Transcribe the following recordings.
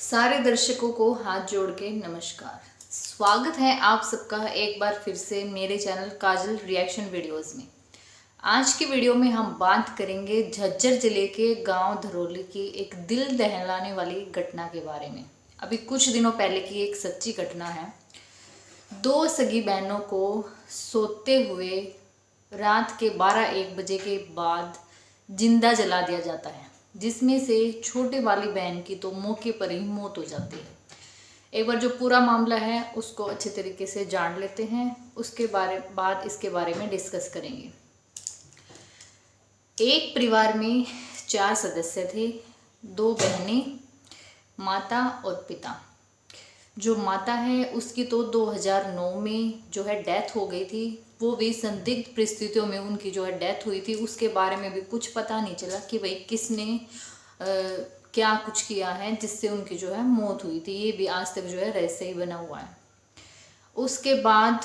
सारे दर्शकों को हाथ जोड़ के नमस्कार। स्वागत है आप सबका एक बार फिर से मेरे चैनल काजल रिएक्शन वीडियोस में। आज की वीडियो में हम बात करेंगे झज्जर जिले के गांव धरौली की एक दिल दहलाने वाली घटना के बारे में। अभी कुछ दिनों पहले की एक सच्ची घटना है। दो सगी बहनों को सोते हुए रात के 12-1 बजे के बाद जिंदा जला दिया जाता है, जिसमें से छोटे वाली बहन की तो मौके पर ही मौत हो जाती है। एक बार जो पूरा मामला है उसको अच्छे तरीके से जान लेते हैं, उसके बाद इसके बारे में डिस्कस करेंगे। एक परिवार में 4 सदस्य थे, 2 बहनें, माता और पिता। जो माता है उसकी तो 2009 में जो है डेथ हो गई थी, वो भी संदिग्ध परिस्थितियों में उनकी जो है डेथ हुई थी। उसके बारे में भी कुछ पता नहीं चला कि भाई किसने क्या कुछ किया है जिससे उनकी जो है मौत हुई थी। ये भी आज तक जो है रहस्य ही बना हुआ है। उसके बाद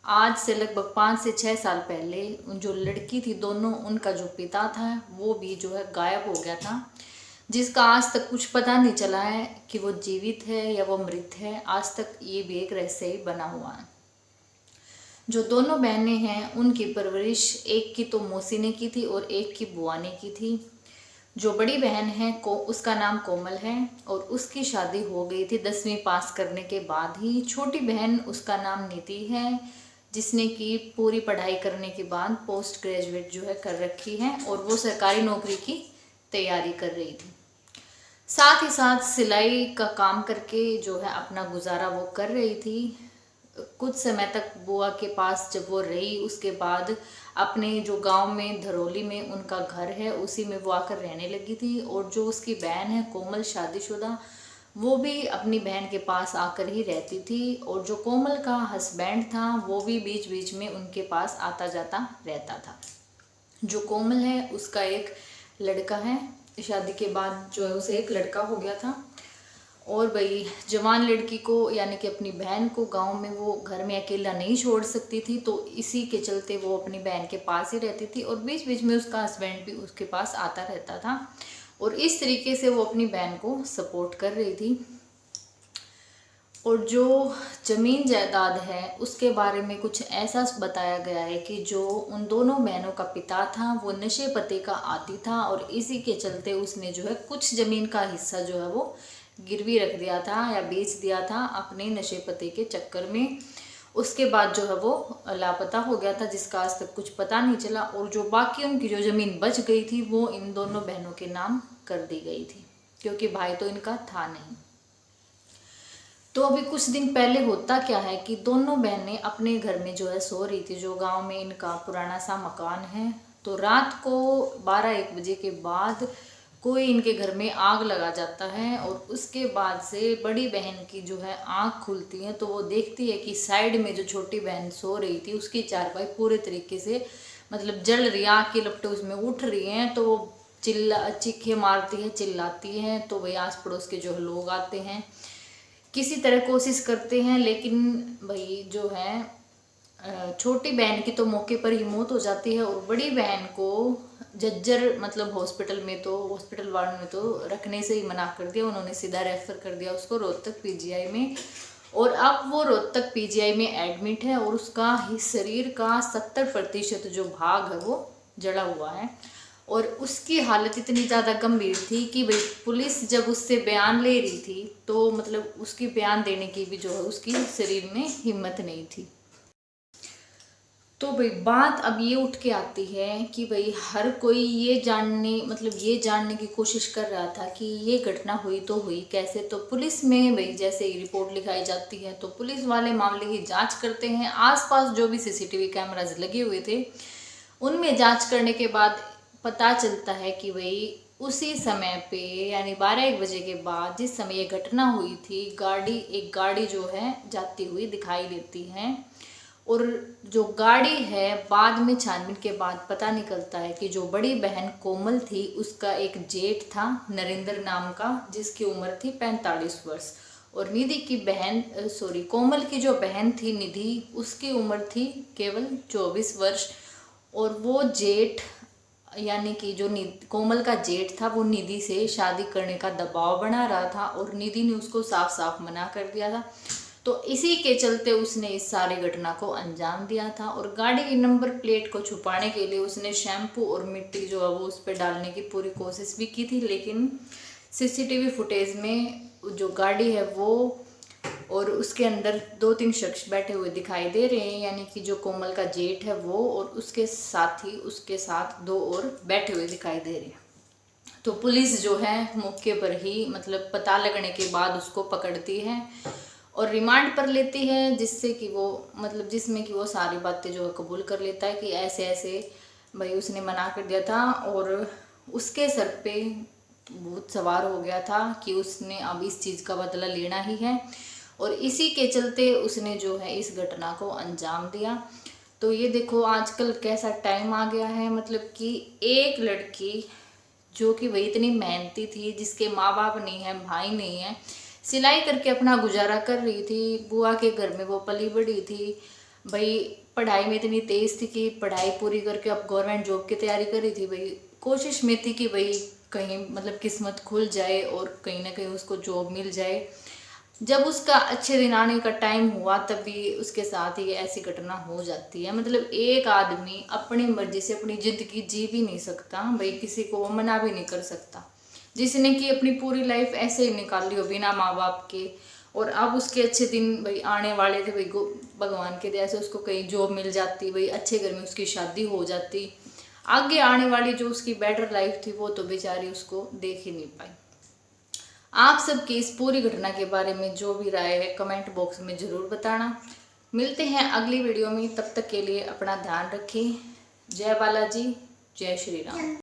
आज से लगभग 5 से 6 साल पहले जो लड़की थी, दोनों, उनका जो पिता था वो भी जो है गायब हो गया था, जिसका आज तक कुछ पता नहीं चला है कि वो जीवित है या वो मृत है। आज तक ये भी एक रहस्य ही बना हुआ है। जो दोनों बहनें हैं उनकी परवरिश एक की तो मौसी ने की थी और एक की बुआ ने की थी। जो बड़ी बहन है उसका नाम कोमल है और उसकी शादी हो गई थी 10वीं पास करने के बाद ही। छोटी बहन, उसका नाम नीति है, जिसने की पूरी पढ़ाई करने के बाद पोस्ट ग्रेजुएट जो है कर रखी है और वो सरकारी नौकरी की तैयारी कर रही थी। साथ ही साथ सिलाई का काम करके जो है अपना गुजारा वो कर रही थी। कुछ समय तक बुआ के पास जब वो रही, उसके बाद अपने जो गांव में धरौली में उनका घर है उसी में वो आकर रहने लगी थी। और जो उसकी बहन है कोमल, शादीशुदा, वो भी अपनी बहन के पास आकर ही रहती थी। और जो कोमल का हस्बैंड था वो भी बीच बीच में उनके पास आता जाता रहता था। जो कोमल है उसका एक लड़का है, शादी के बाद जो है उसे एक लड़का हो गया था। और भाई जवान लड़की को यानी कि अपनी बहन को गांव में वो घर में अकेला नहीं छोड़ सकती थी, तो इसी के चलते वो अपनी बहन के पास ही रहती थी और बीच बीच में उसका हस्बैंड भी उसके पास आता रहता था। और इस तरीके से वो अपनी बहन को सपोर्ट कर रही थी। और जो ज़मीन जायदाद है उसके बारे में कुछ ऐसा बताया गया है कि जो उन दोनों बहनों का पिता था वो नशे पते का आदी था और इसी के चलते उसने जो है कुछ ज़मीन का हिस्सा जो है वो गिरवी रख दिया था या बेच दिया था अपने नशे पते के चक्कर में। उसके बाद जो है वो लापता हो गया था, जिसका आज तक कुछ पता नहीं चला। और जो बाकी उनकी जो ज़मीन बच गई थी वो इन दोनों बहनों के नाम कर दी गई थी, क्योंकि भाई तो इनका था नहीं। तो अभी कुछ दिन पहले होता क्या है कि दोनों बहनें अपने घर में जो है सो रही थी, जो गांव में इनका पुराना सा मकान है। तो रात को 12-1 बजे के बाद कोई इनके घर में आग लगा जाता है और उसके बाद से बड़ी बहन की जो है आँख खुलती है तो वो देखती है कि साइड में जो छोटी बहन सो रही थी उसकी चारपाई पूरे तरीके से मतलब जल रही है, आँख की लपटें उसमें उठ रही हैं। तो वो चीखे मारती है, चिल्लाती है। तो वही आस पड़ोस के जो लोग आते हैं, किसी तरह कोशिश करते हैं, लेकिन भाई जो है छोटी बहन की तो मौके पर ही मौत हो जाती है और बड़ी बहन को झज्जर मतलब हॉस्पिटल वालों ने तो रखने से ही मना कर दिया। उन्होंने सीधा रेफर कर दिया उसको रोहतक पीजीआई में। और अब वो रोहतक पीजीआई में एडमिट है और उसका शरीर का 70% जो भाग है वो जला हुआ है। और उसकी हालत इतनी ज़्यादा गंभीर थी कि भाई पुलिस जब उससे बयान ले रही थी तो मतलब उसकी बयान देने की भी जो है उसकी शरीर में हिम्मत नहीं थी। तो भाई बात अब ये उठ के आती है कि भाई हर कोई ये जानने की कोशिश कर रहा था कि ये घटना हुई तो हुई कैसे। तो पुलिस में भाई जैसे ही रिपोर्ट लिखाई जाती है तो पुलिस वाले मामले की जांच करते हैं। आसपास जो भी सीसीटीवी कैमराज लगे हुए थे उनमें जांच करने के बाद पता चलता है कि भाई उसी समय पे यानी 12-1 बजे के बाद जिस समय ये घटना हुई थी, एक गाड़ी जो है जाती हुई दिखाई देती है। और जो गाड़ी है बाद में छानबीन के बाद पता निकलता है कि जो बड़ी बहन कोमल थी उसका एक जेठ था नरेंद्र नाम का, जिसकी उम्र थी 45 वर्ष। और कोमल की जो बहन थी निधि, उसकी उम्र थी केवल 24 वर्ष। और वो जेठ यानी कि जो कोमल का जेठ था वो निधि से शादी करने का दबाव बना रहा था और निधि ने उसको साफ साफ मना कर दिया था। तो इसी के चलते उसने इस सारी घटना को अंजाम दिया था और गाड़ी की नंबर प्लेट को छुपाने के लिए उसने शैम्पू और मिट्टी जो है वो उस पर डालने की पूरी कोशिश भी की थी, लेकिन सीसीटीवी फुटेज में जो गाड़ी है वो और उसके अंदर 2-3 शख्स बैठे हुए दिखाई दे रहे हैं, यानी कि जो कोमल का जेठ है वो और उसके साथी उसके साथ 2 और बैठे हुए दिखाई दे रहे हैं। तो पुलिस जो है मौके पर ही मतलब पता लगने के बाद उसको पकड़ती है और रिमांड पर लेती है, जिससे कि वो मतलब जिसमें कि वो सारी बातें जो है कबूल कर लेता है कि ऐसे ऐसे भाई उसने मना कर दिया था और उसके सर पे भूत सवार हो गया था कि उसने अब इस चीज़ का बदला लेना ही है और इसी के चलते उसने जो है इस घटना को अंजाम दिया। तो ये देखो आजकल कैसा टाइम आ गया है, मतलब कि एक लड़की जो कि वही इतनी मेहनती थी, जिसके माँ बाप नहीं है, भाई नहीं है, सिलाई करके अपना गुजारा कर रही थी, बुआ के घर में वो पली बड़ी थी, भाई पढ़ाई में इतनी तेज़ थी कि पढ़ाई पूरी करके अब गवर्नमेंट जॉब की तैयारी कर रही थी, भाई कोशिश में थी कि भाई कहीं मतलब किस्मत खुल जाए और कहीं ना कहीं उसको जॉब मिल जाए। जब उसका अच्छे दिन आने का टाइम हुआ तब भी उसके साथ ही ऐसी घटना हो जाती है। मतलब एक आदमी अपनी मर्जी से अपनी ज़िंदगी जी भी नहीं सकता, भाई किसी को वो मना भी नहीं कर सकता, जिसने कि अपनी पूरी लाइफ ऐसे ही निकाली हो बिना माँ बाप के, और अब उसके अच्छे दिन भाई आने वाले थे, भाई भगवान के दया से उसको कहीं जॉब मिल जाती, भाई अच्छे घर में उसकी शादी हो जाती, आगे आने वाली जो उसकी बेटर लाइफ थी वो तो बेचारी उसको देख ही नहीं पाई। आप सबकी इस पूरी घटना के बारे में जो भी राय है कमेंट बॉक्स में ज़रूर बताना। मिलते हैं अगली वीडियो में, तब तक के लिए अपना ध्यान रखें। जय बालाजी, जय श्री राम।